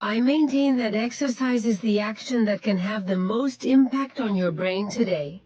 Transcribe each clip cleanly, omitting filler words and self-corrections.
I maintain that exercise is the action that can have the most impact on your brain today.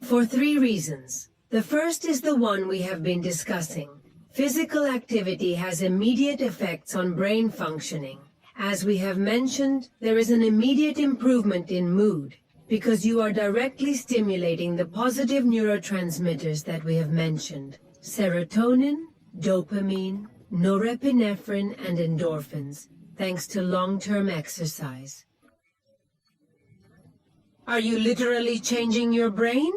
For 3 reasons. The first is the one we have been discussing. Physical activity has immediate effects on brain functioning. As we have mentioned, there is an immediate improvement in mood, because you are directly stimulating the positive neurotransmitters that we have mentioned: serotonin, dopamine, norepinephrine, and endorphins, thanks to long-term exercise. Are you literally changing your brain?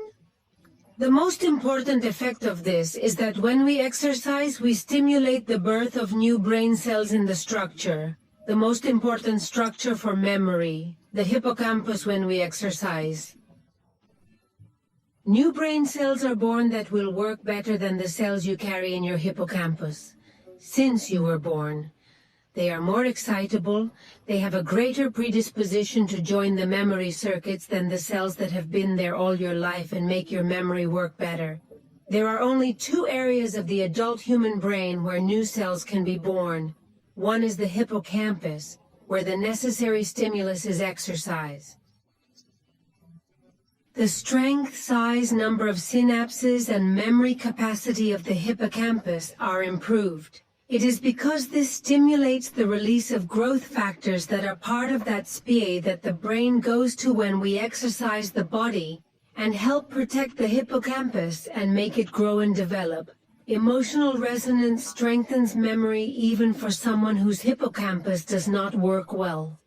The most important effect of this is that when we exercise, we stimulate the birth of new brain cells in the structure, the most important structure for memory, the hippocampus, when we exercise. New brain cells are born that will work better than the cells you carry in your hippocampus. Since you were born, they are more excitable, they have a greater predisposition to join the memory circuits than the cells that have been there all your life and make your memory work better. There are only 2 areas of the adult human brain where new cells can be born. One is the hippocampus, where the necessary stimulus is exercise. The strength, size, number of synapses, and memory capacity of the hippocampus are improved. It is because this stimulates the release of growth factors that are part of that SPA that the brain goes to when we exercise the body and help protect the hippocampus and make it grow and develop. Emotional resonance strengthens memory even for someone whose hippocampus does not work well.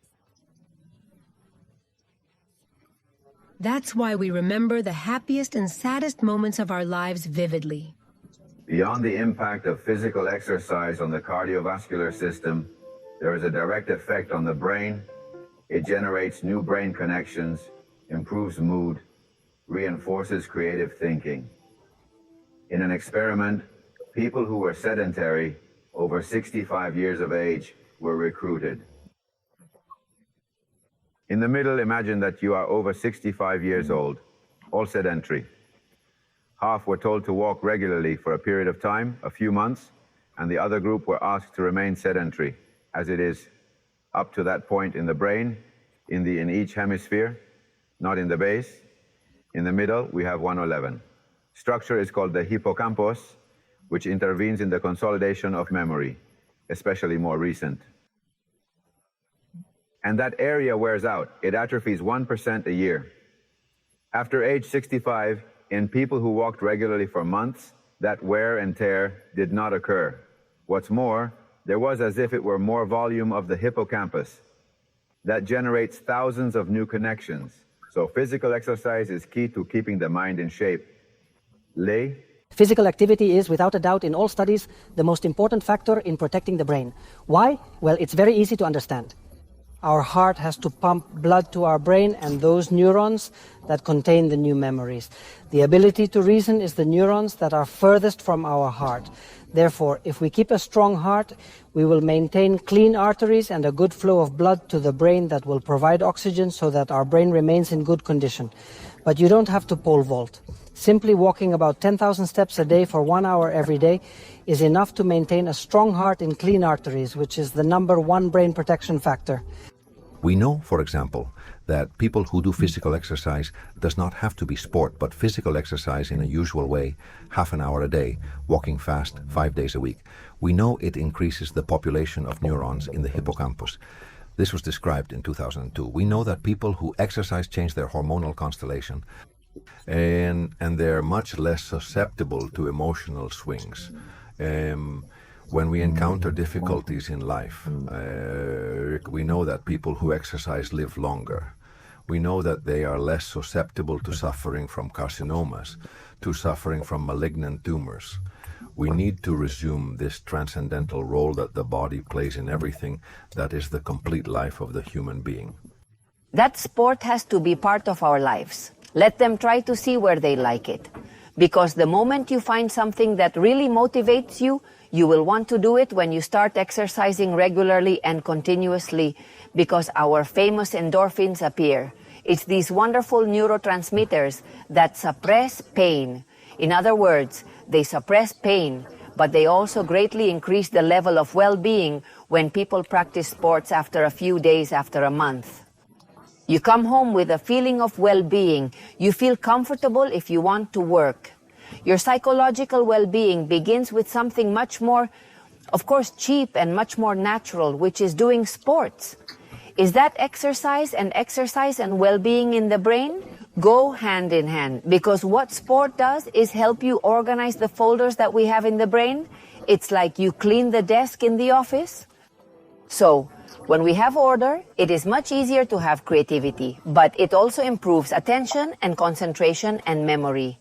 That's why we remember the happiest and saddest moments of our lives vividly. Beyond the impact of physical exercise on the cardiovascular system, there is a direct effect on the brain. It generates new brain connections, improves mood, reinforces creative thinking. In an experiment, people who were sedentary, over 65 years of age, were recruited. In the middle, imagine that you are over 65 years old, all sedentary. Half were told to walk regularly for a period of time, a few months, and the other group were asked to remain sedentary, as it is up to that point in the brain, in each hemisphere, not in the base. In the middle, we have 111. Structure is called the hippocampus, which intervenes in the consolidation of memory, especially more recent. And that area wears out. It atrophies 1% a year. After age 65, in people who walked regularly for months, that wear and tear did not occur. What's more, there was as if it were more volume of the hippocampus. That generates thousands of new connections. So physical exercise is key to keeping the mind in shape. Lei? Physical activity is, without a doubt, in all studies, the most important factor in protecting the brain. Why? Well, it's very easy to understand. Our heart has to pump blood to our brain and those neurons that contain the new memories. The ability to reason is the neurons that are furthest from our heart. Therefore, if we keep a strong heart, we will maintain clean arteries and a good flow of blood to the brain that will provide oxygen so that our brain remains in good condition. But you don't have to pole vault. Simply walking about 10,000 steps a day for 1 hour every day is enough to maintain a strong heart and clean arteries, which is the #1 brain protection factor. We know, for example, that people who do physical exercise does not have to be sport, but physical exercise in a usual way, half an hour a day, walking fast 5 days a week. We know it increases the population of neurons in the hippocampus. This was described in 2002. We know that people who exercise change their hormonal constellation, and they're much less susceptible to emotional swings. When we encounter difficulties in life, we know that people who exercise live longer. We know that they are less susceptible to suffering from carcinomas, to suffering from malignant tumors. We need to resume this transcendental role that the body plays in everything that is the complete life of the human being. That sport has to be part of our lives. Let them try to see where they like it. Because the moment you find something that really motivates you, you will want to do it when you start exercising regularly and continuously, because our famous endorphins appear. It's these wonderful neurotransmitters that suppress pain. In other words, they suppress pain, but they also greatly increase the level of well-being when people practice sports after a few days, after a month. You come home with a feeling of well-being. You feel comfortable if you want to work. Your psychological well-being begins with something much more, of course, cheap and much more natural, which is doing sports. Is that exercise and well-being in the brain? Go hand in hand, because what sport does is help you organize the folders that we have in the brain. It's like you clean the desk in the office. So, when we have order, it is much easier to have creativity, but it also improves attention and concentration and memory.